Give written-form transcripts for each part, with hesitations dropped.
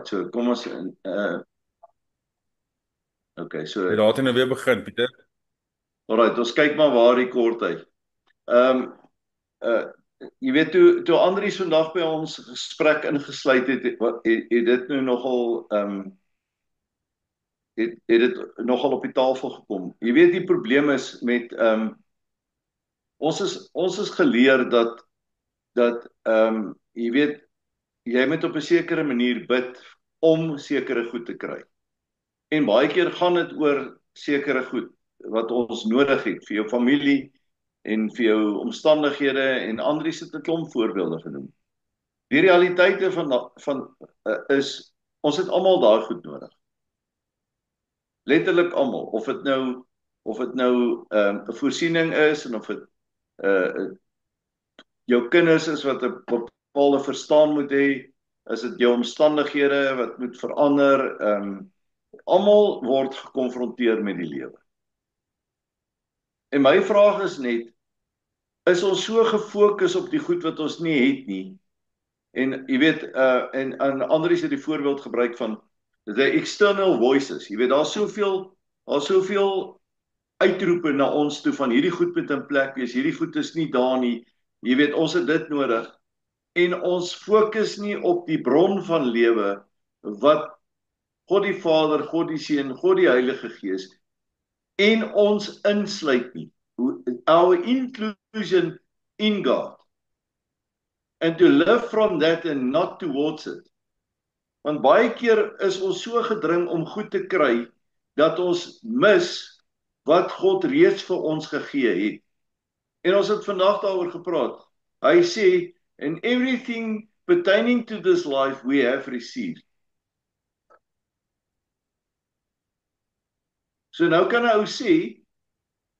so kom ons okay, Jy so laat hy nou weer begin, Pieter. alright, ons kyk maar waar die kort uit. Ehm uh, jy weet toe Andries vandag by ons gesprek ingesluit het dit nou nogal het dit nogal op die tafel gekom. Jy weet die probleem is met ons is geleer dat jy weet jy moet op 'n sekere manier bid om sekere goed te kry. En baie keer gaan dit oor sekere goed wat ons nodig het vir jou familie en vir jou omstandighede en Andries het 'n klomp voorbeelde genoem. Die realiteite is ons het almal daai goed nodig. Letterlik almal, of dit nou 'n voorsiening is en of dit uh jou kinders is wat 'n bepaalde verstaan moet hê, is dit jou omstandighede wat moet verander. Almal word gekonfronteer met die lewe. En my vraag is net, is ons so gefokus op die goed wat ons nie het nie? En jy weet, en Andries het die voorbeeld gebruik van the external voices. Jy weet, daar's soveel uitroepe na ons toe van hierdie goed moet in plek wees, hierdie goed is nie daar nie. Jy weet, ons het dit nodig. En ons fokus nie op die bron van lewe wat God die Vader, God die Seun, God die Heilige Gees en ons insluit nie. Our inclusion in God. And to live from that and not towards it. Want baie keer is ons so gedring om goed te kry dat ons mis wat God reeds vir ons gegee het. En ons het vandag daaroor gepraat. Hy sê, "And everything pertaining to this life we have received." So nou kan 'n ou sê,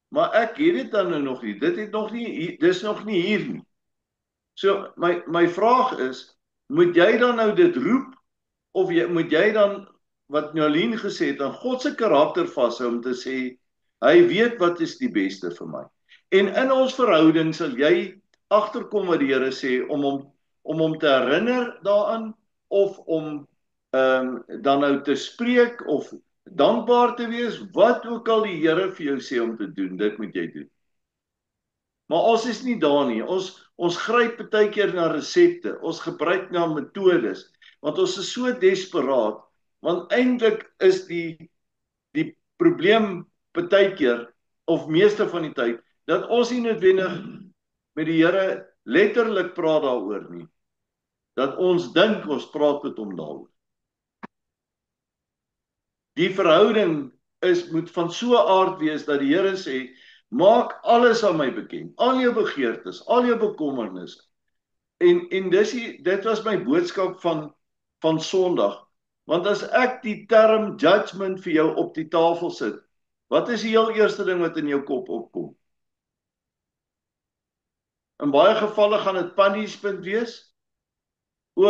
"Maar ek het dit dan nou nog nie. Dit het nog nie, dis nog nie hier nie." So my vraag is, moet jy dan nou dit roep of moet jy dan wat Nolien gesê het aan God se karakter vashou om te sê hy weet wat is die beste vir my. En in ons verhouding sal jy agterkom wat die Here sê om hom te herinner daaraan of om dan nou te spreek of dankbaar te wees, wat ook al die Here vir jou sê om te doen, dit moet jy doen. Maar ons is nie daar nie. Ons gryp baie keer na resepte. Ons gebruik na metodes want ons is so desperaat. Want eintlik is die probleem baie keer of meeste van die tyd dat ons nie noodwendig met die Here letterlik praat daaroor nie. Dat ons dink ons praat met hom daaroor. Die verhouding moet van so 'n aard wees dat die Here sê, maak alles aan my bekend, al jou begeertes, al jou bekommernisse. En dit was my boodskap van Sondag. Want as ek die term judgment vir jou op die tafel sit, wat is die heel eerste ding wat in jou kop opkom? In baie gevalle gaan dit punishment wees. O,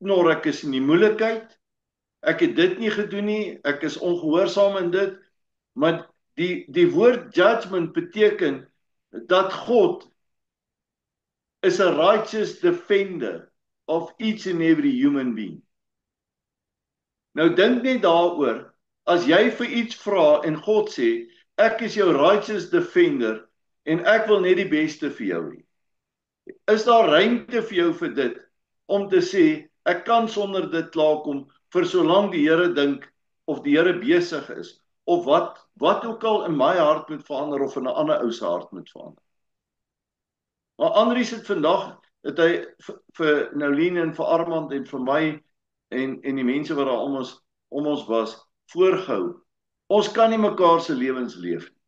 knor, ek is in die moeilikheid. Ek het dit nie gedoen nie, ek is ongehoorsaam in dit. Maar die woord judgment beteken dat God is a righteous defender of each and every human being. Nou dink net daaroor, as jy vir iets vra en God sê, ek is jou righteous defender en ek wil net die beste vir jou hê. Is daar ruimte vir jou vir dit om te sê ek kan sonder dit klaarkom vir solank die Here dink of die Here besig is of wat ook al in my hart moet verander of in 'n ander ou se hart moet verander. Maar Andries het vandag het hy vir Nolien en vir Armand en vir my en die mense wat daar om ons was voorgehou. Ons kan nie mekaar se lewens leef nie.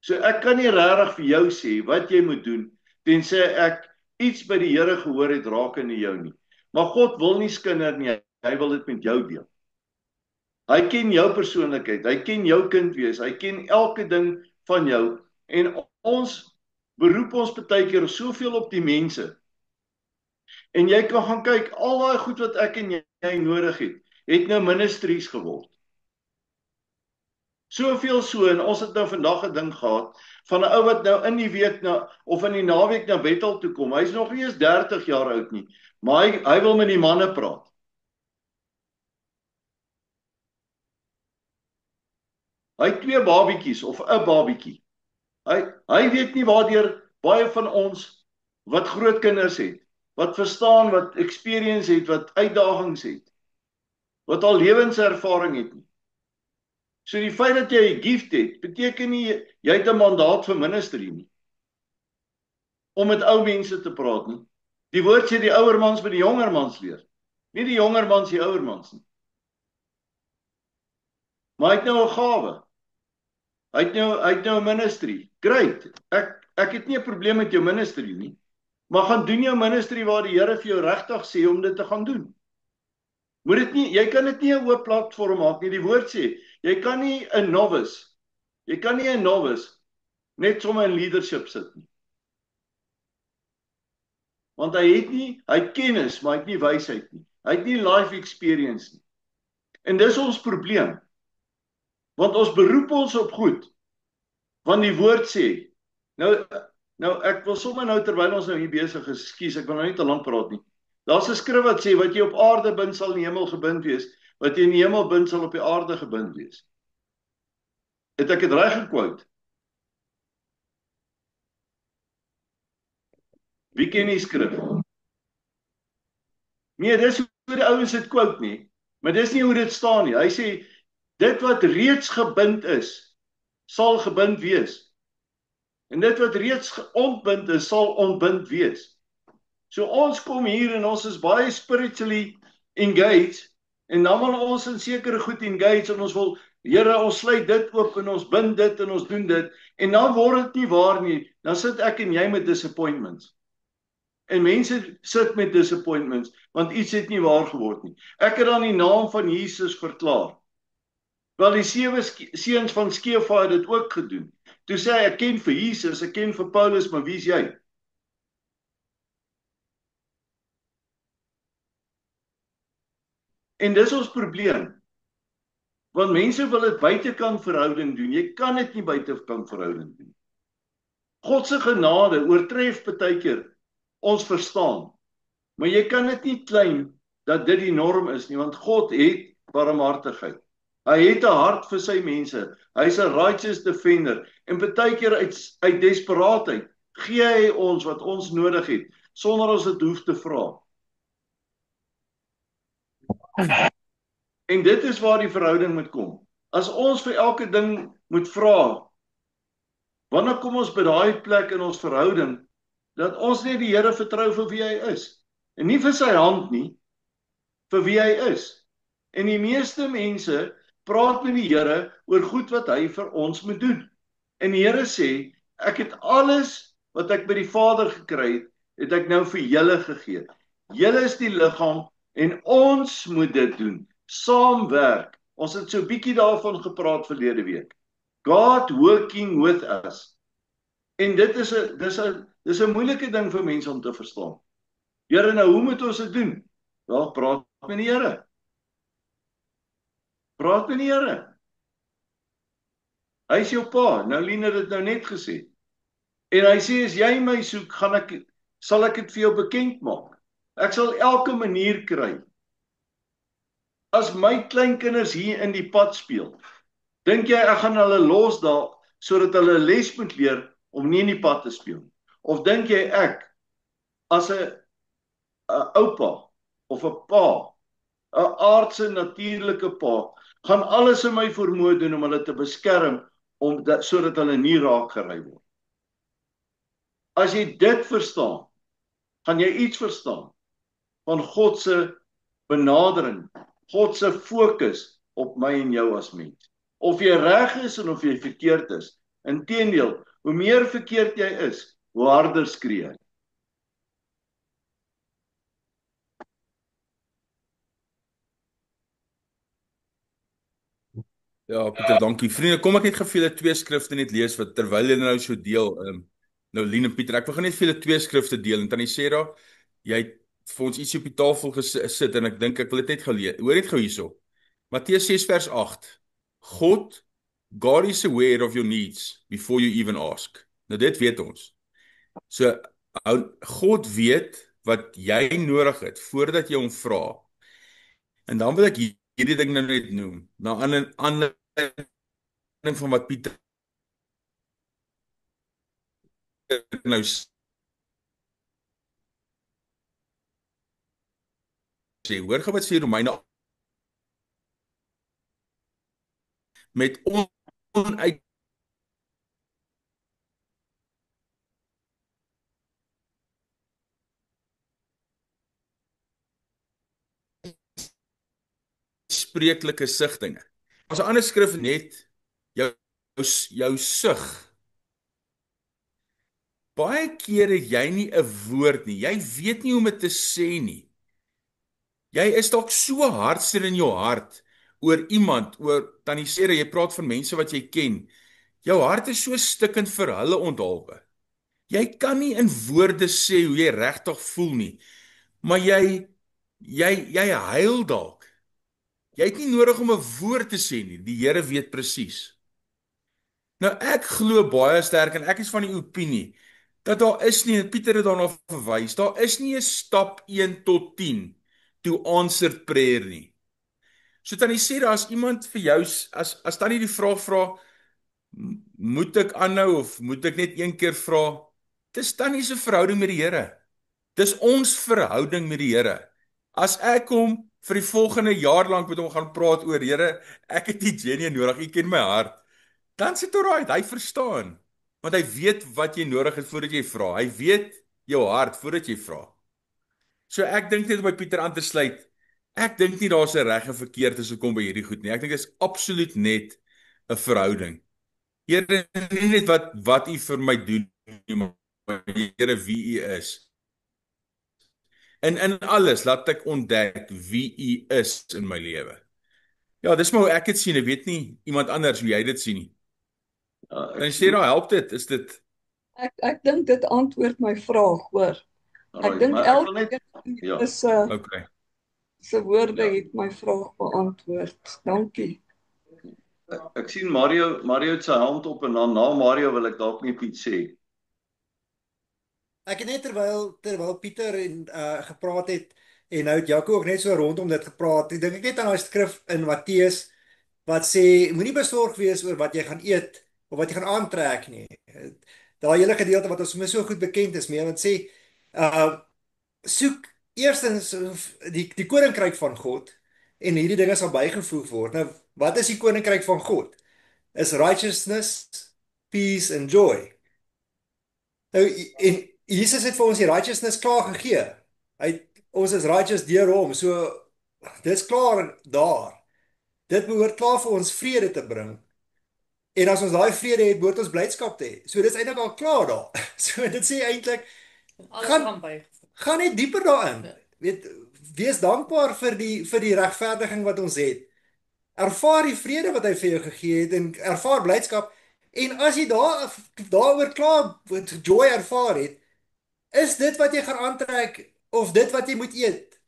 So ek kan nie regtig vir jou sê wat jy moet doen tensy ek iets by die Here gehoor het rakende jou nie. Maar God wil nie skinder nie, hy wil dit met jou deel. Hy ken jou persoonlikheid, hy ken jou kind wees, hy ken elke ding van jou en ons beroep ons baie keer soveel op die mense. En jy kan gaan kyk, al daai goed wat ek en jy nodig het nou ministries geword. Soveel so, en ons het nou vandag 'n ding gehad van 'n ou wat nou in die week of in die naweek na Bethel toe kom. Hy's nog nie eens 30 jaar oud nie, maar hy wil met die manne praat. Hy het 2 babietjies of 'n babietjie. Hy weet nie waardeur baie van ons wat groot kinders het, wat verstaan, wat experience het, wat uitdagings het, wat al lewenservaring het nie. So die feit dat jy 'n gift het, beteken nie jy het 'n mandaat vir ministry nie. Om met ou mense te praat nie. Die woord sê die ouer mans met die jonger mans leer. Nie die jonger mans die ouer mans nie. Maar hy het nou 'n gawe. Hy het nou 'n ministry. Great. Ek het nie 'n probleem met jou ministry nie. Maar gaan doen jou ministry waar die Here vir jou regtig sê om dit te gaan doen. Moet dit nie, jy kan dit nie 'n oop platform maak nie. Die woord sê, jy kan nie 'n novice net sommer in leadership sit nie. Want hy het kennis, maar hy het nie wysheid nie. Hy het nie life experience nie. En dis ons probleem. Want ons beroep ons op goed. Want die woord sê, nou ek wil sommer nou terwyl ons nou hier besig is, ekskuus, ek wil nou nie te lank praat nie. Daar's 'n skrif wat sê wat jy op aarde bind sal in die hemel gebind wees, wat jy in die hemel bind sal op die aarde gebind wees. Het ek dit reg gekwout? Wie ken die skrif? Nee, dis hoe die ouens dit quote nie, maar dis nie hoe dit staan nie. Hy sê dit wat reeds gebind is, sal gebind wees. En dit wat reeds ontbind is, sal ontbind wees. So ons kom hier en ons is baie spiritually engaged en dan wil ons in sekere goed engage en ons wil, Here, ons sluit dit oop en ons bind dit en ons doen dit en dan word dit nie waar nie. Dan sit ek en jy met disappointments. En mense sit met disappointments want iets het nie waar geword nie. Ek het dan die naam van Jesus verklaar. Wel die 7 seuns van Skefa het dit ook gedoen. Toe sê hy, ek ken vir Jesus, ek ken vir Paulus, maar wie is jy? En dis ons probleem. Want mense wil dit buitekant verhouding doen. Jy kan dit nie buitekant verhouding doen. God se genade oortref baie keer ons verstaan. Maar jy kan dit nie claim dat dit die norm is nie, want God het barmhartigheid. Hy het 'n hart vir sy mense. Hy's 'n righteous defender en baie keer uit desperaatheid gee hy ons wat ons nodig het sonder ons dit hoef te vra. En dit is waar die verhouding moet kom. As ons vir elke ding moet vra, wanneer kom ons by daai plek in ons verhouding dat ons net die Here vertrou vir wie hy is en nie vir sy hand nie, vir wie hy is. En die meeste mense praat met die Here oor goed wat hy vir ons moet doen. En die Here sê, ek het alles wat ek by die Vader gekry het ek nou vir julle gegee. Julle is die liggaam en ons moet dit doen. Saamwerk. Ons het so 'n bietjie daarvan gepraat verlede week. God working with us. En dit is 'n moeilike ding vir mense om te verstaan. Here, nou hoe moet ons dit doen? Wel, praat met die Here. Praat met die Here. Hy is jou pa. Nou Lien het dit nou net gesê. En hy sê as jy my soek, sal ek dit vir jou bekend maak. Ek sal elke manier kry. As my kleinkinders hier in die pad speel, dink jy ek gaan hulle los daar sodat hulle 'n les moet leer om nie in die pad te speel? Of dink jy ek as 'n oupa of 'n pa, 'n aardse natuurlike pa, gaan alles in my vermoë doen om hulle te beskerm sodat hulle nie raak gery word? As jy dit verstaan, gaan jy iets verstaan van God se benadering, God se fokus op my en jou as mens. Of jy reg is en of jy verkeerd is. Inteendeel, hoe meer verkeerd jy is, hoe harder skree jy. Ja, Pieter, dankie. Vriende, kom ek net gou vir julle 2 skrifte net lees wat terwyl julle nou so deel. Nou Lien en Pieter, ek wil net vir julle 2 skrifte deel. En Tannie Sarah, jy het vir ons ietsie op die tafel gesit en ek dink ek wil dit net gou lees. Hoor net gou hierso. Matteus 6 vers 8. God is aware of your needs before you even ask. Nou dit weet ons. So God weet wat jy nodig het voordat jy hom vra. En dan wil ek hierdie ding nou net noem. Na aanleiding van wat Pieter nou sê, hoor gou wat sê Romeine met onuitspreeklike sigtinge. As 'n ander skrif net jou sug. Baie keer het jy nie 'n woord nie. Jy weet nie hoe om dit te sê nie. Jy is dalk so hartseer in jou hart oor iemand, oor tannie Sere, jy praat van mense wat jy ken. Jou hart is so stikkend vir hulle onthaalwe. Jy kan nie in woorde sê hoe jy regtig voel nie, maar jy huil dalk. Jy het nie nodig om 'n woord te sê nie. Die Here weet presies. Nou ek glo baie sterk en ek is van die opinie dat daar is nie, Pieter het daarna verwys, daar is nie 'n stap 1 tot 10 to answered prayer nie. So tannie sê daar as iemand vir jou as tannie die vraag vra, moet ek aanhou of moet ek net een keer vra? Dis tannie se verhouding met die Here. Dis ons verhouding met die Here. As ek hom vir die volgende jaar lank met hom gaan praat oor Here, ek het nie Jenny nodig, u ken my hart. Dan sit alright, hy verstaan. Want hy weet wat jy nodig het voordat jy vra. Hy weet jou hart voordat jy vra. So ek dink net om by Pieter aan te sluit. Ek dink nie daar's 'n reg en verkeerd as dit kom by hierdie goed nie. Ek dink dit is absoluut net 'n verhouding. Here, nie net wat u vir my doen nie, maar Here wie u is. En in alles laat ek ontdek wie u is in my lewe. Ja, dis maar hoe ek dit sien. Ek weet nie iemand anders hoe jy dit sien nie. Dan sê daar help dit, is dit Ek dink dit antwoord my vraag, hoor. Ek dink elke is okay. Se woorde het my vraag beantwoord. Dankie. Ek sien Mario het sy hand op en dan na Mario wil ek dalk net iets sê. Ek het net terwyl Pieter gepraat het en nou het Jaco ook net so rondom dit gepraat. Ek dink net aan daai skrif in Matteus wat sê moenie besorg wees oor wat jy gaan eet of wat jy gaan aantrek nie. Daai hele gedeelte wat ons so goed bekend is mee, wat sê soek eerstens die koninkryk van God en hierdie dinge sal bygevoeg word. Nou, wat is die koninkryk van God? Is righteousness, peace and joy. Nou, en Jesus het vir ons die righteousness klaar gegee. Ons is righteous deur hom, so dis klaar daar. Dit behoort klaar vir ons vrede te bring. En as ons daai vrede het, behoort ons blydskap te hê. So dis eintlik al klaar daar. So dit sê eintlik gaan net dieper daarin. Weet, wees dankbaar vir die regverdiging wat ons het. Ervaar die vrede wat hy vir jou gegee het en ervaar blydskap. En as jy daaroor klaar joy ervaar het, is dit wat jy gaan aantrek of dit wat jy moet eet?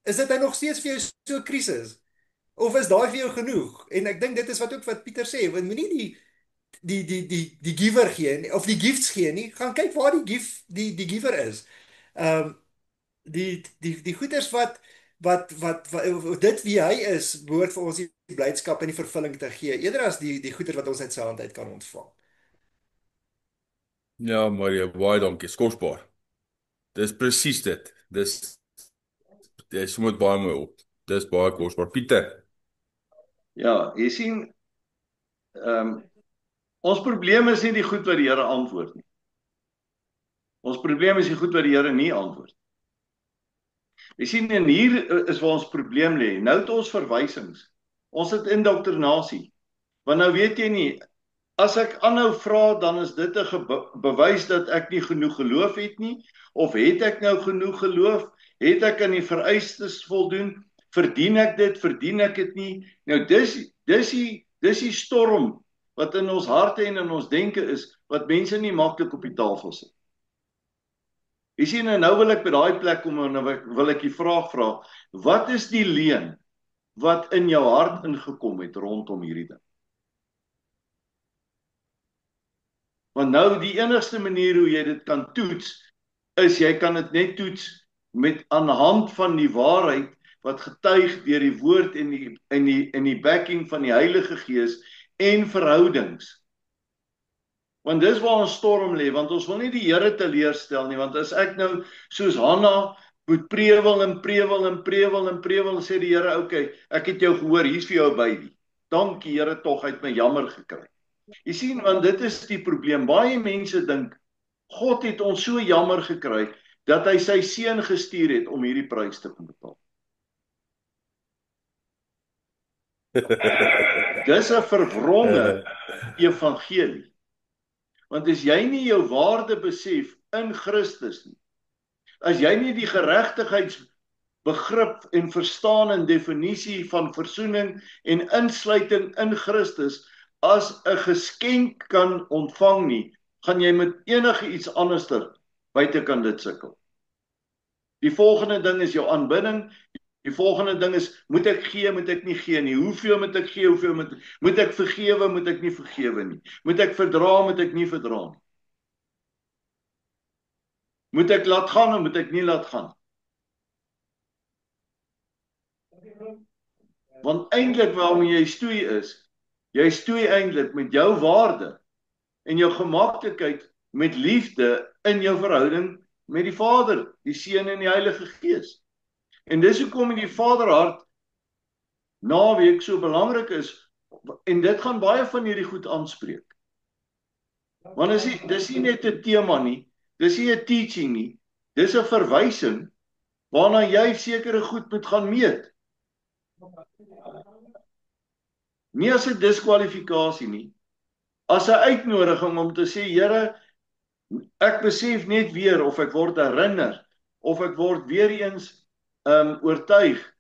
Is dit nog steeds vir jou so 'n krisis? Of is daai vir jou genoeg? En ek dink dit is wat Pieter sê, want moenie die giver gee of die gifts gee nie. Gaan kyk waar die giver is. Die goeders wat dit wie hy is, behoort vir ons die blydskap en die vervulling te gee, eerder as die goeders wat ons uit sy hand uit kan ontvang. Ja, Mario, baie dankie. Skosbaar. Dis presies dit. Dis moet baie mooi op. Dis baie kosbaar. Pieter. Ja, jy sien, ons probleem is nie die goed wat die Here antwoord nie. Ons probleem is die goed wat die Here nie antwoord. Jy sien, en hier is waar ons probleem lê. Nou het ons verwysings. Ons het indoktrinasie. Want nou weet jy nie, as ek aanhou vra, dan is dit 'n bewys dat ek nie genoeg geloof het nie, of het ek nou genoeg geloof? Het ek aan die vereistes voldoen? Verdien ek dit? Verdien ek dit nie? Nou dis die storm wat in ons harte en in ons denke is, wat mense nie maklik op die tafel sit. Jy sien, en nou wil ek by daai plek kom en nou wil ek die vraag vra, wat is die leuen wat in jou hart ingekom het rondom hierdie ding? Want nou die enigste manier hoe jy dit kan toets, is jy kan dit net toets met aan hand van die waarheid wat getuig deur die woord en die backing van die Heilige Gees en verhoudings. Want dis waar ons storm lê, want ons wil nie die Here teleurstel nie, want as ek nou soos Hanna moet prewel en prewel en prewel en prewel, sê die Here, okay, ek het jou gehoor, hier's vir jou 'n baby. Dankie Here, tog uit my jammer gekry. Jy sien, want dit is die probleem. Baie mense dink God het ons so jammer gekry dat hy sy seun gestuur het om hierdie prys te betaal. Dis 'n verwronge evangelie. Want as jy nie jou waarde besef in Christus nie, as jy nie die geregtigheidsbegrip en verstaan en definisie van versoening en insluiting in Christus as 'n geskenk kan ontvang nie, gaan jy met enige iets anderster buite kan dit sukkel. Die volgende ding is jou aanbidding. Die volgende ding is, moet ek gee, moet ek nie gee nie. Hoeveel moet ek gee, hoeveel moet ek vergewe, moet ek nie vergewe nie. Moet ek verdra, moet ek nie verdra nie. Moet ek laat gaan of moet ek nie laat gaan? Want eintlik waarmee jy stoei eintlik met jou waarde en jou gemaklikheid met liefde in jou verhouding met die Vader, die Seun en die Heilige Gees. En dis hoekom die Vaderhart naweek so belangrik is, en dit gaan baie van hierdie goed aanspreek. Want dis nie net 'n tema nie, dis nie 'n teaching nie, dis 'n verwysing waarna jy sekere goed moet gaan meet. Nie as 'n diskwalifikasie nie, as 'n uitnodiging om te sê, Here, ek besef net weer, of ek word herinner, of ek word weer eens oortuig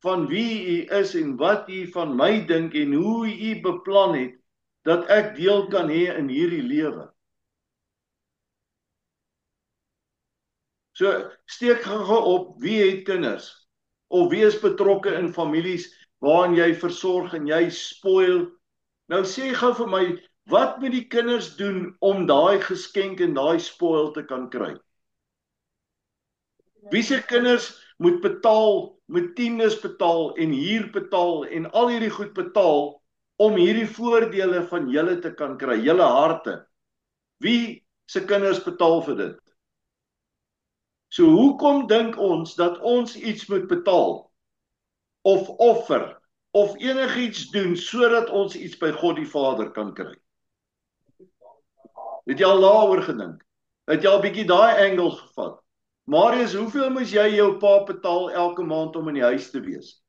van wie U is en wat U van my dink en hoe U beplan het dat ek deel kan hê in hierdie lewe. So steek gou op, wie het kinders of wie is betrokke in families waarin jy versorg en jy spoil. Nou sê gou vir my, wat moet die kinders doen om daai geskenk en daai spoil te kan kry? Wie se kinders moet betaal, moet tiendes betaal en huur betaal en al hierdie goed betaal om hierdie voordele van julle te kan kry, julle harte? Wie se kinders betaal vir dit? So hoekom dink ons dat ons iets moet betaal of offer of enigiets doen sodat ons iets by God die Vader kan kry? Het jy al daaroor gedink? Het jy al bietjie daai angle gevat? Marius, hoeveel moes jy jou pa betaal elke maand om in die huis te wees?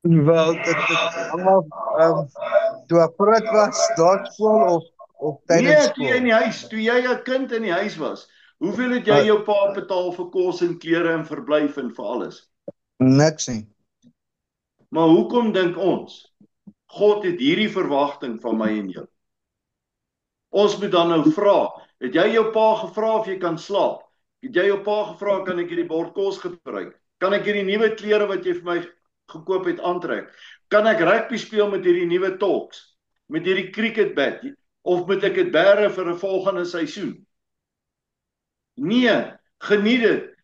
Wel, dit allemaal, toe ek groot was, daardskool of tydens skool? Nee, toe jy in die huis, toe jy 'n kind in die huis was, hoeveel het jy jou pa betaal vir kos en klere en verblyf en vir alles? Niks nie. Maar hoekom dink ons? God het hierdie verwagting van my en jou. Ons moet dan nou vra, het jy jou pa gevra of jy kan slaap? Het jy jou pa gevra, kan ek hierdie bord kos gebruik? Kan ek hierdie nuwe klere wat jy vir my gekoop het aantrek? Kan ek rugby speel met hierdie nuwe talks? Met hierdie cricket bat? Of moet ek dit bære vir 'n volgende seisoen? Nee, geniet dit,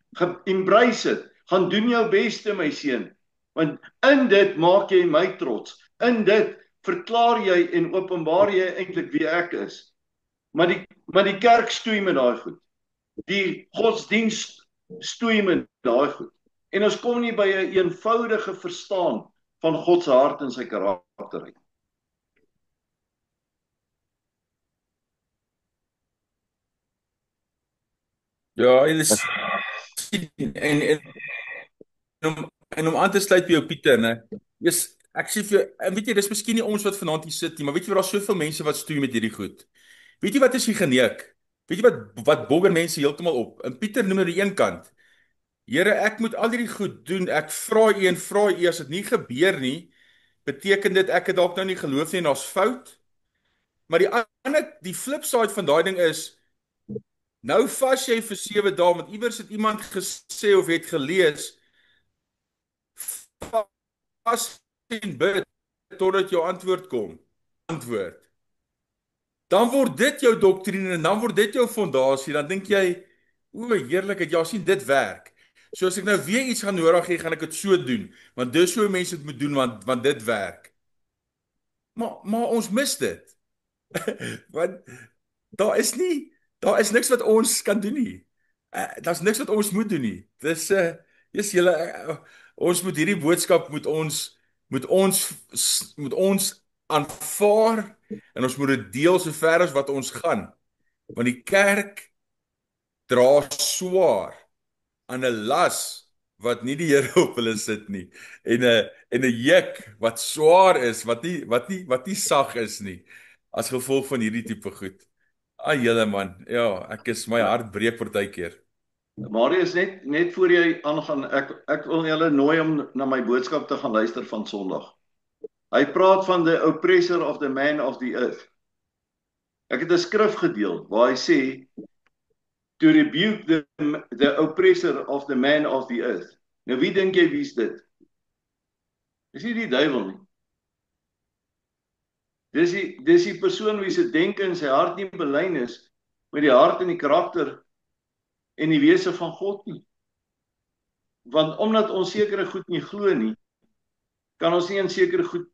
embrace dit, gaan doen jou beste my seun, want in dit maak jy my trots, in dit verklaar jy en openbaar jy eintlik wie ek is. Maar die kerk stoei met daai goed, die godsdienst stoei met daai goed, en ons kom nie by 'n eenvoudige verstaan van God se hart en sy karakter uit. Ja, en om aan te sluit by jou Pieter, né? Ek sê vir jou, en weet jy, dis miskien nie ons wat vanaand hier sit nie, maar weet jy, daar's soveel mense wat stoei met hierdie goed. Weet jy wat is die geneek? Weet jy wat bogger mense heeltemal op? En Pieter noem aan die een kant, Here, ek moet al hierdie goed doen, ek vra U en vra U, as dit nie gebeur nie, beteken dit ek het dalk nou nie geloof nie en daar's fout. Maar die flip side van daai ding is, nou vas jy vir 7 dae, want iewers het iemand gesê of het gelees, vas en bid totdat jou antwoord kom. Dan word dit jou doktrine en dan word dit jou fondasie, dan dink jy, o heerlikheid, ja, sien dit werk. So as ek nou weer iets gaan nodig hê, gaan ek dit so doen, want dis hoe mense dit moet doen, want dit werk. Maar ons mis dit. Want daar is niks wat ons kan doen nie. Daar's niks wat ons moet doen nie. Dis julle ons moet hierdie boodskap moet ons aanvaar en ons moet dit deel so ver as wat ons gaan. Want die kerk dra swaar aan 'n las wat nie die Here op hulle sit nie en 'n juk wat swaar is wat nie sag is nie as gevolg van hierdie tipe goed. Julle man, ja, my hart breek partykeer. Marius, net voor jy aangaan, ek wil julle nooi om na my boodskap te gaan luister van Sondag. Hy praat van the oppressor of the man of the earth. Ek het 'n skrif gedeel waar hy sê to rebuke the oppressor of the man of the earth. Nou wie dink jy wie's dit? Dis nie die duiwel nie. Dis die persoon wie se denke en sy hart nie belyn is met die hart en die karakter en die wese van God nie. Want omdat ons sekere goed nie glo nie, kan ons nie in sekere goed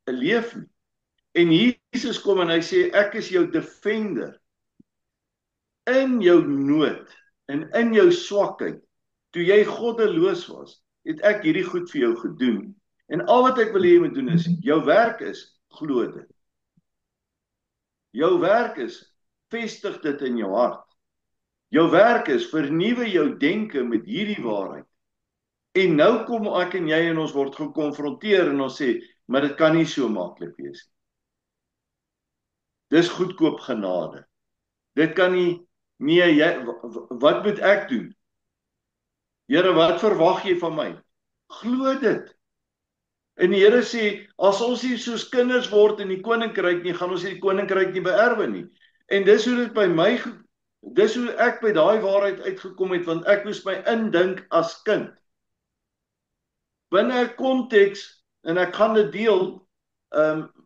leef nie. En Jesus kom en hy sê, ek is jou defender. In jou nood en in jou swakheid, toe jy goddeloos was, het ek hierdie goed vir jou gedoen. En al wat ek wil hê jy moet doen is, jou werk is, glo dit. Jou werk is, vestig dit in jou hart. Jou werk is, vernuwe jou denke met hierdie waarheid. En nou kom ek en jy en ons word gekonfronteer en ons sê, maar dit kan nie so maklik wees nie. Dis goedkoop genade. Dit kan nie, wat moet ek doen? Here, wat verwag jy van my? Glo dit. En die Here sê, as ons nie soos kinders word in die koninkryk nie, gaan ons die koninkryk nie beerwe nie. En dis hoe dit by my, dis hoe ek by daai waarheid uitgekom het, want ek moes my indink as kind. Binne 'n konteks, en ek gaan dit deel,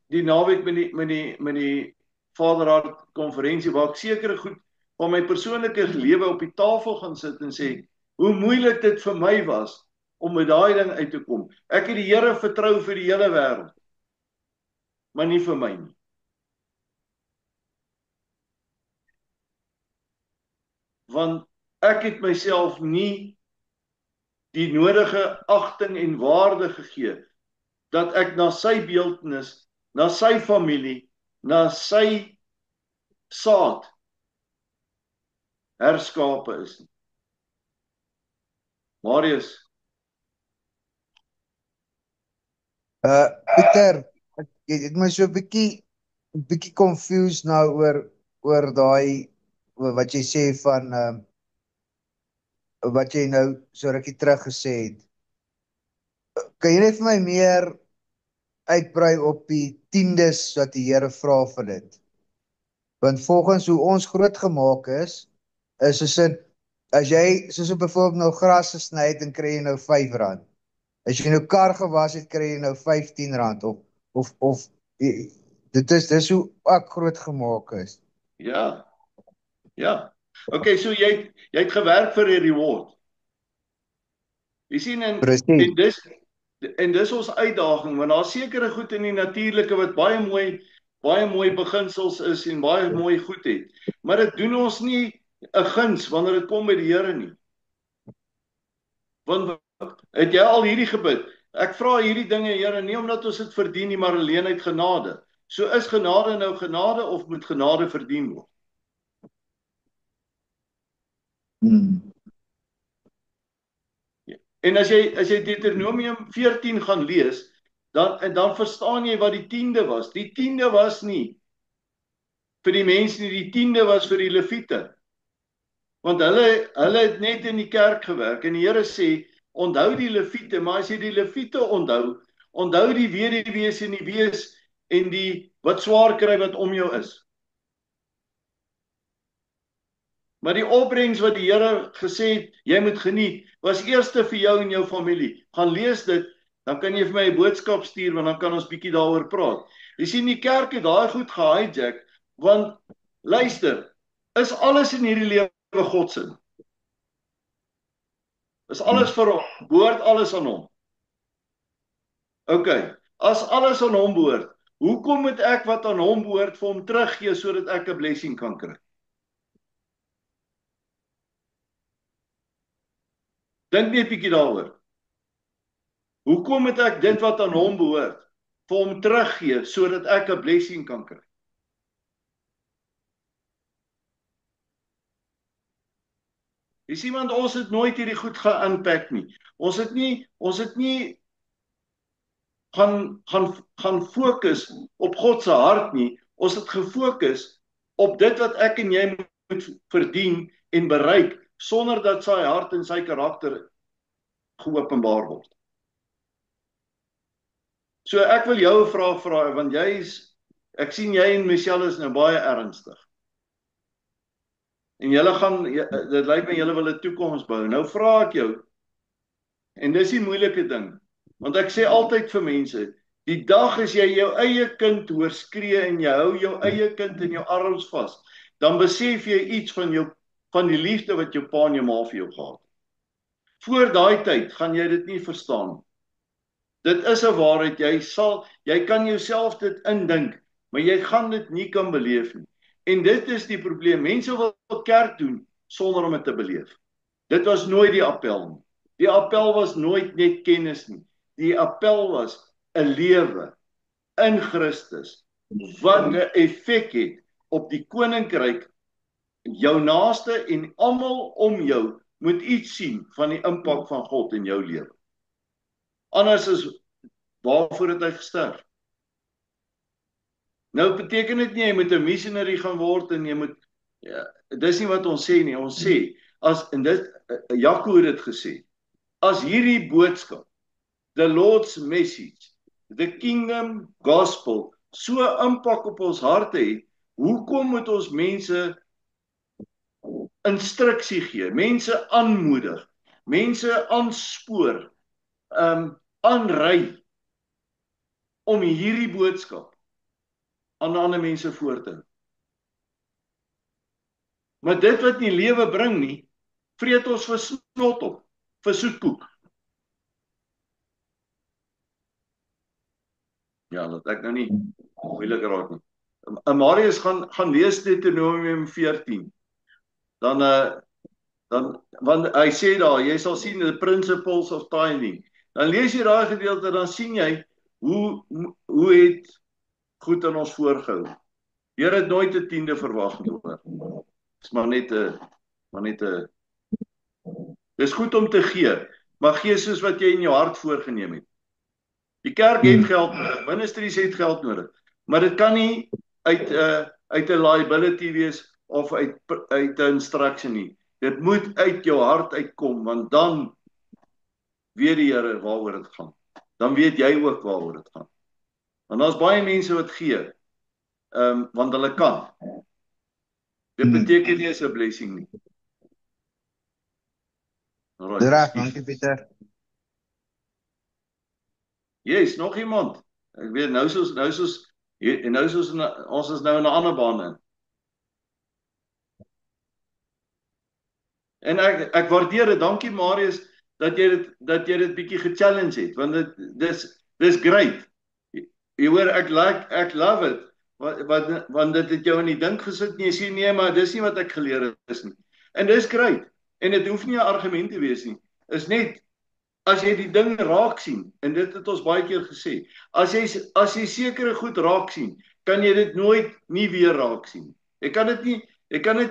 die naweek met die Vaderhart konferensie, waar ek sekere goed van my persoonlike lewe op die tafel gaan sit en sê, hoe moeilik dit vir my was, om met daai ding uit te kom. Ek het die Here vertrou vir die hele wêreld, maar nie vir my nie. Want ek het myself nie die nodige agting en waarde gegee, dat ek na sy beeldnis, na sy familie, na sy saad herskape is. Marius, Pieter, ek het my so 'n bietjie confused nou oor daai wat jy sê van wat jy nou so rukkie terug gesê het. Kan jy net vir my meer uitbrei op die tiendes wat die Here vra vir dit? Want volgens hoe ons grootgemaak is as jy soos op byvoorbeeld nou gras gesny het, dan kry jy nou R5. As jy nou kar gewas het, kry jy nou R15 of dis hoe ek grootgemaak is. Ja. Okay, so jy het gewerk vir 'n reward. Jy sien en dis ons uitdaging, want daar's sekere goed in die natuurlike wat baie mooi beginsels is en baie mooi goed het. Maar dit doen ons nie 'n guns wanneer dit kom by die Here nie. Want het jy al hierdie gebid? Ek vra hierdie dinge, Here, nie omdat ons dit verdien nie, maar alleen uit genade. So is genade nou genade of moet genade verdien word? En as jy Deuteronomium 14 gaan lees, dan verstaan jy wat die tiende was. Die tiende was nie vir die mense nie, die tiende was vir die leviete. Want hulle het net in die kerk gewerk en die Here sê, onthou die leviete, maar as jy die leviete onthou die weduwees en die wees en die wat swaar kry wat om jou is. Maar die opbrengs wat die Here gesê het, jy moet geniet, was eerste vir jou en jou familie. Gaan lees dit, dan kan jy vir my 'n boodskap stuur, want dan kan ons bietjie daaroor praat. Jy sien, die kerk het daai goed gehijack, want, luister, is alles in hierdie lewe God se? Is alles vir hom, behoort alles aan hom. OK, as alles aan hom behoort, hoekom moet ek wat aan hom behoort vir hom teruggee sodat ek 'n blessing kan kry? Dink net 'n bietjie daaroor. Hoekom moet ek dit wat aan hom behoort vir hom teruggee sodat ek 'n blessing kan kry? Jy sien, want ons het nooit hierdie goed ge-unpack nie. Ons het nie gaan fokus op God se hart nie. Ons het gefokus op dit wat ek en jy moet verdien en bereik sonder dat sy hart en sy karakter geopenbaar word. So ek wil jou 'n vraag vra, want ek sien jy en Michelle is nou baie ernstig. En dit lyk my julle wil 'n toekoms bou. Nou vra ek jou, en dis die moeilike ding, want ek sê altyd vir mense, die dag as jy jou eie kind hoor skree en jy hou jou eie kind in jou arms vas, dan besef jy iets van die liefde wat jou pa en jou ma vir jou gehad het. Voor daai tyd gaan jy dit nie verstaan. Dit is 'n waarheid, jy kan jouself dit indink, maar jy gaan dit nie kan beleef nie. En dit is die probleem. Mense wil kerk doen sonder om dit te beleef. Dit was nooit die appel nie. Die appel was nooit net kennis nie. Die appel was 'n lewe in Christus wat 'n effek het op die koninkryk. Jou naaste en almal om jou moet iets sien van die impak van God in jou lewe. Anders is waarvoor het hy gesterf? Nou beteken dit nie jy moet 'n missionary gaan word en jy moet dis nie wat ons sê nie. Ons sê Jaco het dit gesê. As hierdie boodskap, the Lord's message, the kingdom gospel, so impak op ons harte het, hoekom moet ons mense instruksie gee, mense aanmoedig, mense aanspoor, aanry om hierdie boodskap aan ander mense voor te hou? Maar dit wat nie lewe bring nie, vreet ons vir snot op, vir soetkoek. Ja, laat ek nou nie moeilik raak nie. Marius gaan lees Deuteronomium 14. Dan want hy sê daar, jy sal sien the principles of tithing. Dan lees jy daai gedeelte, dan sien jy hoe het goed aan ons voorgehou. Here het nooit 'n tiende verwag nie, hoor. Dis maar net 'n dis goed om te gee, maar gee soos wat jy in jou hart voorgenem het. Die kerk het geld nodig, ministries het geld nodig, maar dit kan nie uit 'n liability wees of uit 'n instruction nie. Dit moet uit jou hart uitkom, want dan weet die Here waaroor dit gaan. Dan weet jy ook waaroor dit gaan. Want daar's baie mense wat gee, want hulle kan. Dit beteken nie is 'n blessing nie. Reg, dankie Pieter. Yes, nog iemand. Ek weet nou soos ons is nou in 'n ander baan in. En ek waardeer dit. Dankie Marius dat jy dit bietjie ge-challenge het, want dis great. Jy hoor, ek love it. Want dit het jou in die dink gesit nie, jy sê nee, maar dis nie wat ek geleer is nie. En dis great. En dit hoef nie 'n argument te wees nie. Is net as jy die ding raak sien, en dit het ons baie keer gesê, as jy sekere goed raak sien, kan jy dit nooit nie weer raak sien. Jy kan dit nie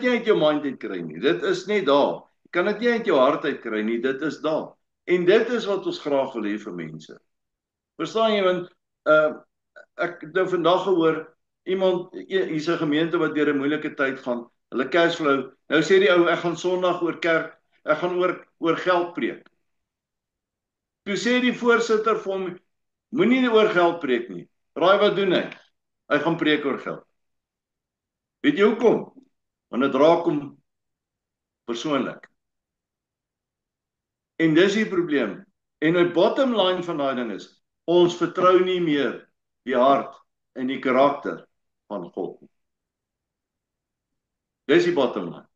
uit jou mind uit kry nie. Dit is net daar. Jy kan dit nie uit jou hart uit kry nie. Dit is daar. En dit is wat ons graag wil hê vir mense. Verstaan jy? Want ek het nou vandag gehoor hier's 'n gemeente wat deur 'n moeilike tyd gaan. Hulle cashflow. Nou sê die ou, ek gaan Sondag oor kerk, ek gaan oor geld preek. Toe sê die voorsitter vir hom, moenie oor geld preek nie. Raai wat doen hy? Hy gaan preek oor geld. Weet jy hoekom? Want dit raak hom persoonlik. En dis die probleem. En die bottom line van daai ding is, ons vertrou nie meer die hart en die karakter van God. Dis die bottom line.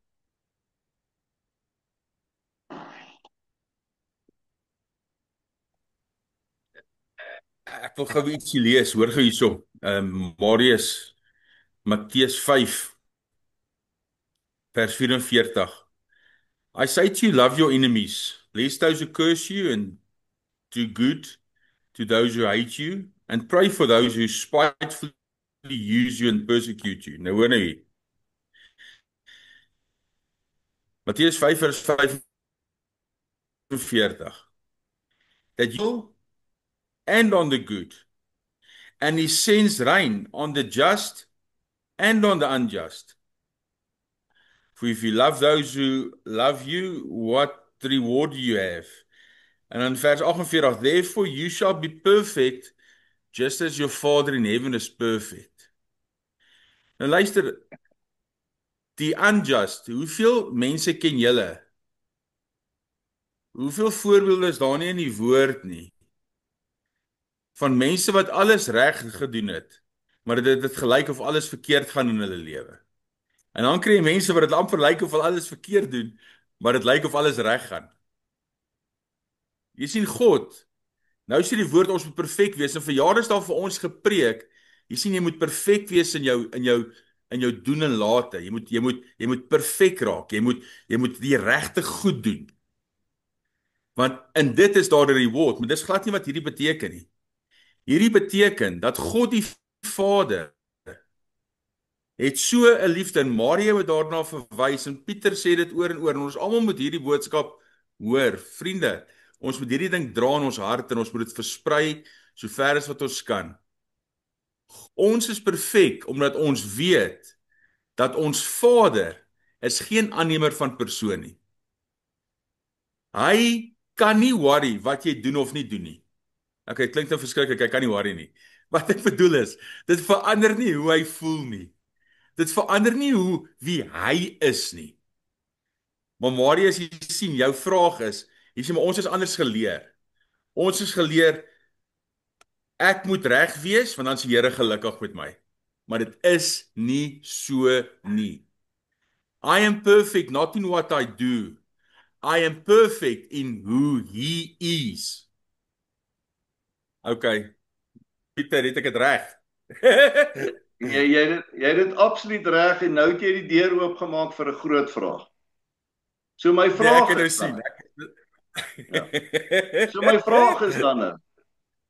wil gou ietsie lees, hoor gou hierso. Matteus 5 vers 44. I say to you, love your enemies, bless those who curse you, and do good to those who hate you, and pray for those who spitefully use you and persecute you. Nou hoor nou hier. Matteus 5 vers 45. That you and on the good, and he sends rain on the just and on the unjust. For if you love those who love you, what reward do you have? And in vers 48, therefore you shall be perfect, just as your Father in heaven is perfect. Nou luister, die unjust, hoeveel mense ken julle? Hoeveel voorbeelde is daar nie in die woord nie? Van mense wat alles reg gedoen het, maar dit het gelyk of alles verkeerd gaan in hulle lewe. En dan kry jy mense wat dit amper lyk of hulle alles verkeerd doen, maar dit lyk of alles reg gaan. Jy sien God, nou sê die woord ons moet perfek wees, en vir jare is daar vir ons gepreek, jy sien jy moet perfek wees in jou doen en late, jy moet perfek raak, jy moet die regte goed doen. Want in dit is daar 'n reward, maar dis glad nie wat hierdie beteken nie. Hierdie beteken dat God die Vader het so 'n liefde, en Mario het daarna verwys, en Pieter sê dit oor en oor, en ons almal moet hierdie boodskap hoor. Vriende, ons moet hierdie ding dra in ons hart, en ons moet dit versprei so ver as wat ons kan. Ons is perfek, omdat ons weet, dat ons Vader is geen aannemer van persoon nie. Hy kan nie worry wat jy doen of nie doen nie. Okay, het klink nou verskriklik, hy kan nie worry nie. Wat ek bedoel is, dit verander nie hoe hy voel nie. Dit verander nie wie hy is nie. Maar Marius, jy sien, jou vraag is, jy sê, maar ons is anders geleer. Ons is geleer, ek moet reg wees, want dan is die Here gelukkig met my. Maar dit is nie so nie. I am perfect not in what I do. I am perfect in who he is. Okay, Pieter, het ek het reg? Jy het dit absoluut reg, en nou het jy die deur oopgemaak vir 'n groot vraag. So my vraag is dan, so my vraag is dan,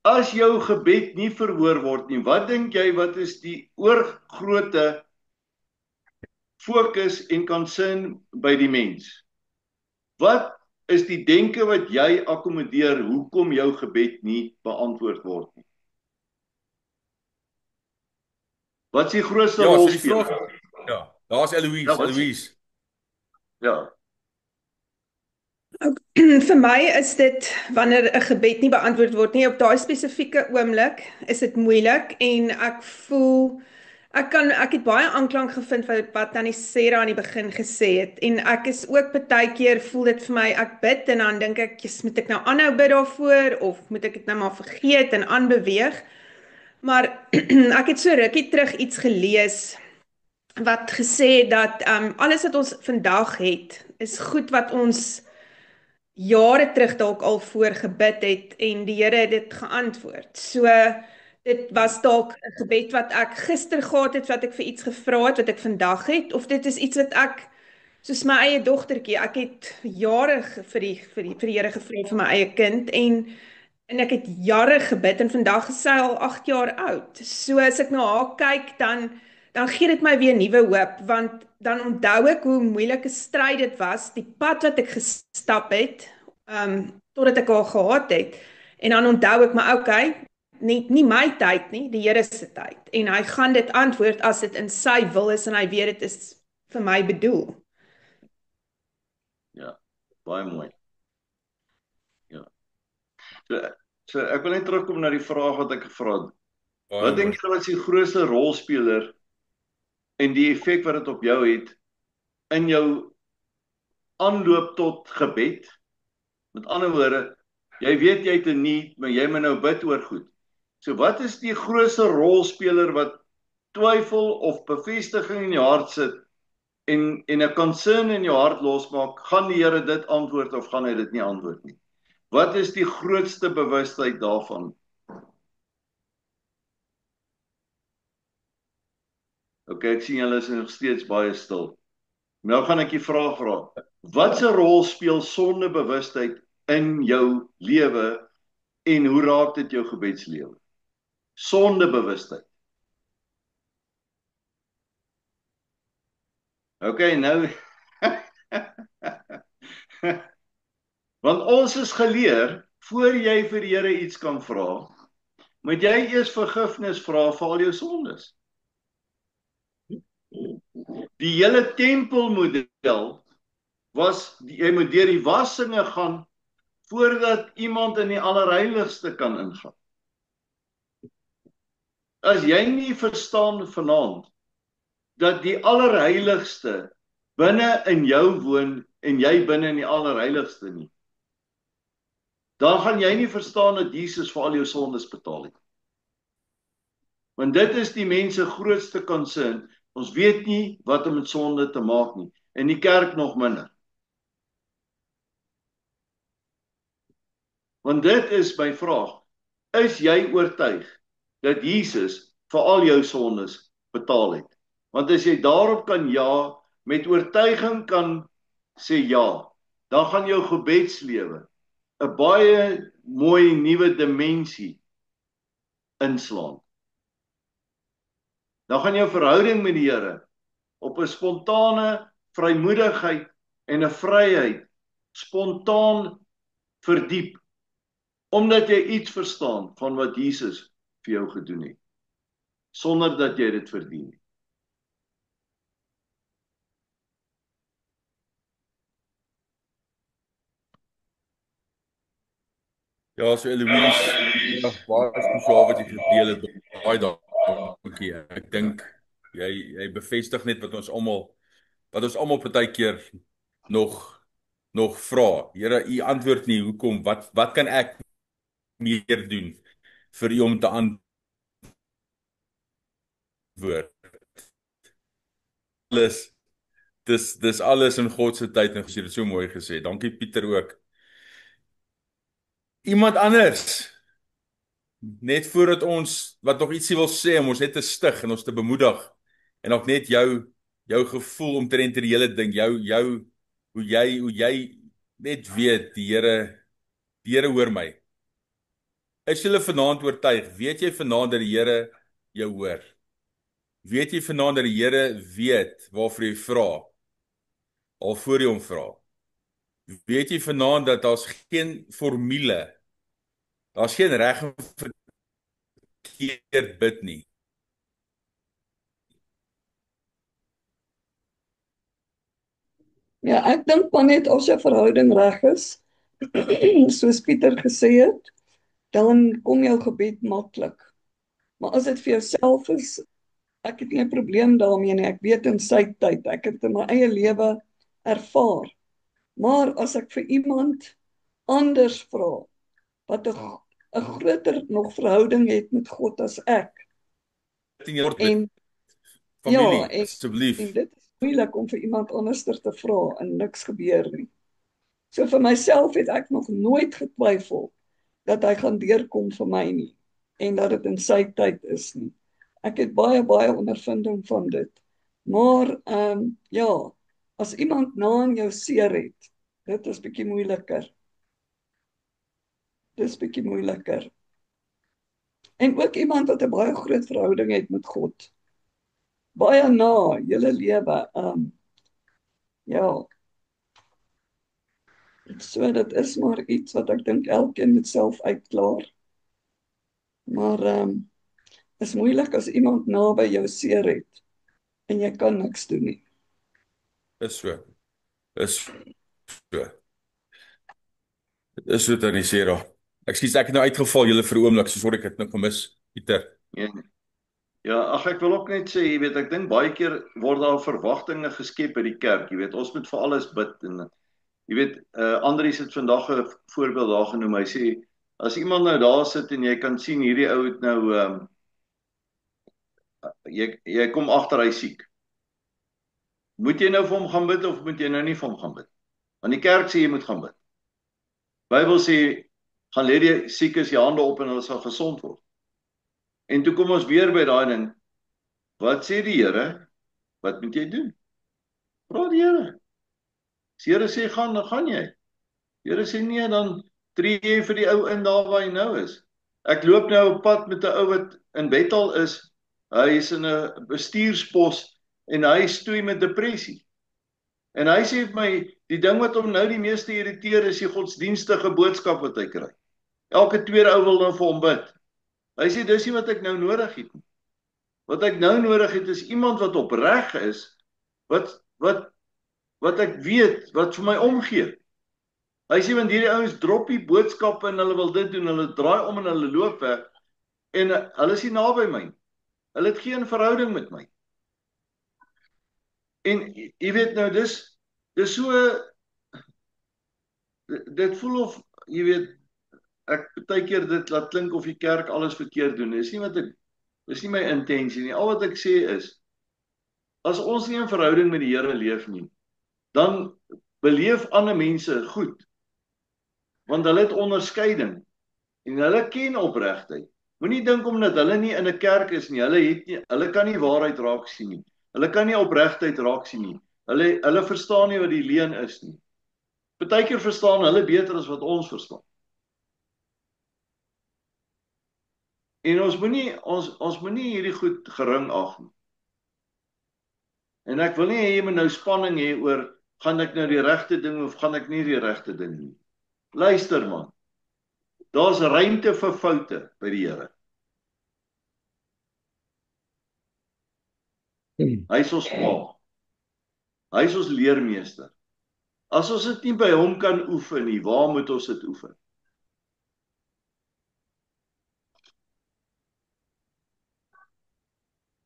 as jou gebed nie verhoor word nie, wat dink jy, wat is die oorgrootte fokus en concern by die mens? Wat is die denke wat jy akkommodeer, hoekom jou gebed nie beantwoord word nie? Wat is die grootste rolspeler? Ja, daar's Eloise. Ja. Vir my is dit, wanneer 'n gebed nie beantwoord word nie, op daai spesifieke oomblik, is dit moeilik, en ek voel, ek het baie aanklank gevind wat Tannie Sarah aan die begin gesê het, en ek is ook baie keer, voel dit vir my, ek bid, en dan dink ek, moet ek nou aanhou bid daarvoor, of moet ek dit nou maar vergeet en aanbeweeg? Maar ek het so rukkie terug iets gelees, wat gesê het dat alles wat ons vandag het, is goed wat ons jare terug dalk al voor gebid het, en die Here het dit geantwoord. So, dit was dalk 'n gebed wat ek gister gehad het, wat ek vir iets gevra het, wat ek vandag het, of dit is iets wat ek, soos my eie dogtertjie, ek het jare vir die Here gevra vir my eie kind, en ek het jare gebid, en vandag is sy al 8 jaar oud. So as ek na haar kyk, dan gee dit my weer nuwe hoop, want dan onthou ek hoe moeilike stryd dit was, die pad wat ek gestap het, totdat ek haar gehad het, en dan onthou ek, maar okay, nie my tyd nie, die Here se tyd, en hy gaan dit antwoord as dit in sy wil is, en hy weet dit is vir my bedoel. Ja, baie mooi. Ja. So ek wil net terugkom na die vraag wat ek gevra het. Wat dink jy wat is die grootste rolspeler en die effek wat dit op jou het in jou aanloop tot gebed? Met ander woorde, jy weet jy het 'n need, maar jy moet nou bid oor goed. So wat is die grootste rolspeler wat twyfel of bevestiging in jou hart sit en 'n concern in jou hart losmaak, gaan die Here dit antwoord of gaan hy dit nie antwoord nie? Wat is die grootste bewustheid daarvan? Okay, ek sien julle is nog steeds baie stil. Nou gaan ek die vraag vra. Watse rol speel sondebewustheid in jou lewe en hoe raak dit jou gebedslewe? Sondebewustheid. Okay, nou want ons is geleer, voor jy vir die Here iets kan vra, moet jy eers vergifnis vra vir al jou sondes. Die hele tempelmodel was, jy moet deur die wassinge gaan voordat iemand in die allerheiligste kan ingaan. As jy nie verstaan vanaand dat die allerheiligste binne in jou woon en jy binne in die allerheiligste nie, dan gaan jy nie verstaan dat Jesus vir al jou sondes betaal het. Want dit is die mense grootste concern. Ons weet nie wat om met sonde te maak nie, en die kerk nog minder. Want dit is my vraag, is jy oortuig dat Jesus vir al jou sondes betaal het? Want as jy daarop kan ja, met oortuiging kan sê ja, dan gaan jou gebedslewe 'n baie mooi nuwe dimensie inslaan. Dan gaan jou verhouding met die Here op 'n spontane vrymoedigheid en 'n vryheid spontaan verdiep, omdat jy iets verstaan van wat Jesus vir jou gedoen het, sonder dat jy dit verdien. Ja, so Eloise, baie spesiaal wat jy gedeel het, baie dankie. Ek dink jy bevestig net wat ons almal partykeer nog vra. Here, u antwoord nie, hoekom? Wat kan ek meer doen vir u om te antwoord? Dis alles in God se tyd, en jy het so mooi gesê. Dankie Pieter ook. Iemand anders, net voordat ons, wat nog ietsie wil sê, om ons net te stig en ons te bemoedig, en ook net jou gevoel omtrent die hele ding, hoe jy net weet, die Here hoor my. Is jy vanaand oortuig? Weet jy vanaand dat die Here jou hoor? Weet jy vanaand dat die Here weet waarvoor jy vra, al voor jy hom vra? Weet jy vanaand dat daar's geen formule, daar's geen reg en verkeerd bid nie. Ja, ek dink maar net as jou verhouding reg is, soos Pieter gesê het, dan kom jou gebed maklik. Maar as dit vir jouself is, ek het nie 'n probleem daarmee nie. Ek weet in sy tyd, ek het in my eie lewe ervaar. Maar as ek vir iemand anders vra, wat 'n groter nog verhouding het met God as ek, en familie, asseblief. En dit is moeilik om vir iemand anders te vra en niks gebeur nie. So vir myself het ek nog nooit getwyfel dat hy gaan deurkom vir my nie, en dat dit in sy tyd is nie. Ek het baie ondervinding van dit. Maar ja, as iemand na aan jou seer het, dit is bietjie moeiliker. Dis bietjie moeiliker. En ook iemand wat 'n baie groot verhouding het met God. Baie na, julle lewe, ja. So dit is maar iets wat ek dink elkeen met self uitklaar. Maar is moeilik as iemand naby jou seer het en jy kan niks doen nie. Is so. Is so dan is hier. Ekskuus, ek het nou uitgeval julle vir 'n oomblik, so sorry ek het nou gemis, Pieter. Ja, ag ek wil ook net sê, jy weet, ek dink baie keer word daar verwagtinge geskep by die kerk, jy weet, ons moet vir alles bid, en jy weet, Andries het vandag 'n voorbeeld daar genoem, hy sê, as iemand nou daar sit en jy kan sien, hierdie ou het nou, jy kom agter hy siek, moet jy nou vir hom gaan bid, of moet jy nou nie vir hom gaan bid? Want die kerk sê jy moet gaan bid. Bybel sê, gaan lê die siekes die hande op en hulle sal gesond word. En toe kom ons weer by daai ding, Wat sê die Here? Wat moet jy doen? Vra die Here. As die Here sê gaan, dan gaan jy. Die Here sê nee, dan tree jy vir die ou in daar waar hy nou is. Ek loop nou op pad met 'n ou wat in Bethel is. Hy is in 'n bestuurspos en hy stoei met depressie. En hy sê vir my, die ding wat hom nou die meeste irriteer is die godsdienstige boodskap wat hy kry. Elke tweede ou wil nou vir hom bid. Hy sê dis nie wat ek nou nodig het nie. Wat ek nou nodig het is iemand wat opreg is, wat ek weet, wat vir my omgee. Hy sê want hierdie ouens drop die boodskappe en hulle wil dit doen, hulle draai om en hulle loop weg en hulle is nie naby my. Hulle het geen verhouding met my. En jy weet nou dis so dit voel of jy weet ek baie keer dit laat klink of die kerk alles verkeerd doen. Dis nie my intensie nie. Al wat ek sê is as ons nie 'n verhouding met die Here leef nie, dan beleef ander mense goed. Want hulle het onderskeiding en hulle ken opregtheid. Moenie dink omdat hulle nie in 'n kerk is nie, hulle kan nie waarheid raak sien nie. Hulle kan nie opregtheid raak sien nie. Hulle verstaan nie wat die leuen is nie. Partykeer verstaan hulle beter as wat ons verstaan. En ons moenie hierdie goed gering ag nie. En ek wil nie hê jy moet nou spanning hê oor gaan ek nou die regte ding of gaan ek nie die regte ding nie. Luister man. Daar's ruimte vir foute by die Here. Hy is ons pa. Hy is ons leermeester. As ons dit nie by hom kan oefen nie, waar moet ons dit oefen?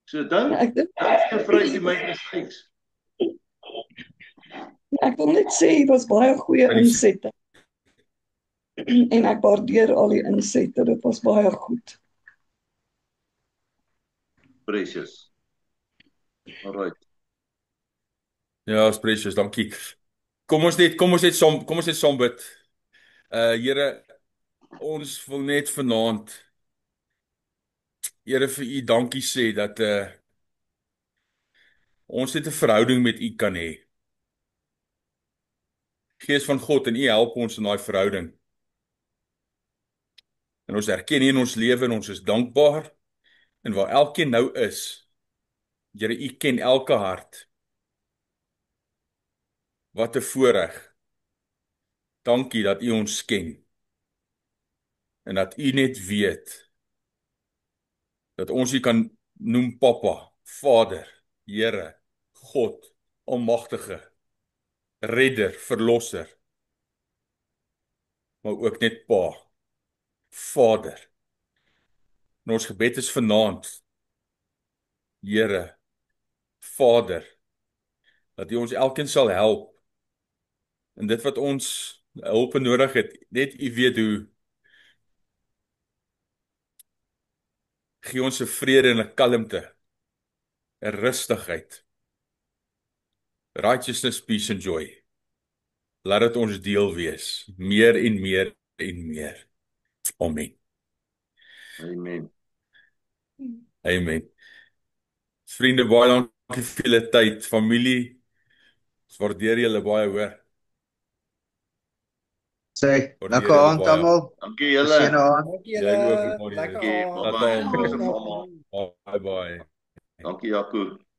So dan vry jy my mistakes. Ek wil net sê dit was baie goeie insette. En ek waardeer al die insette, dit was baie goed. Precious. Alright. Ja, is precious, dankie. Kom ons net saam bid. Here, ons wil net vanaand Here vir u dankie sê dat ons net 'n verhouding met u kan hê. Gees van God, en u help ons in daai verhouding. En ons erken in ons lewe en ons is dankbaar. En waar elkeen nou is, Here, u ken elke hart. Wat 'n voorreg. Dankie dat u ons ken. En dat u net weet dat ons u kan noem Papa, Vader, Here, God, Almagtige, Redder, Verlosser, maar ook net Pa, Vader. En ons gebed is vanaand, Here, Vader, dat u ons elkeen sal help en dit wat ons hulp nodig het, net u weet hoe. Gee ons 'n vrede en 'n kalmte, 'n rustigheid, righteousness, peace and joy. Laat dit ons deel wees, meer en meer en meer. Amen. Amen. Amen. Vriende, baie dankie vir julle tyd, familie. Ons waardeer julle baie, hoor. Sê, Waardeer lekker julle aand baie. almal. Dankie julle. Seën aand. Dankie Jy ook, julle. Bonnie. Lekker Dankie. aand. Laat hom. Bye-bye. Bye bye. Dankie Jaco.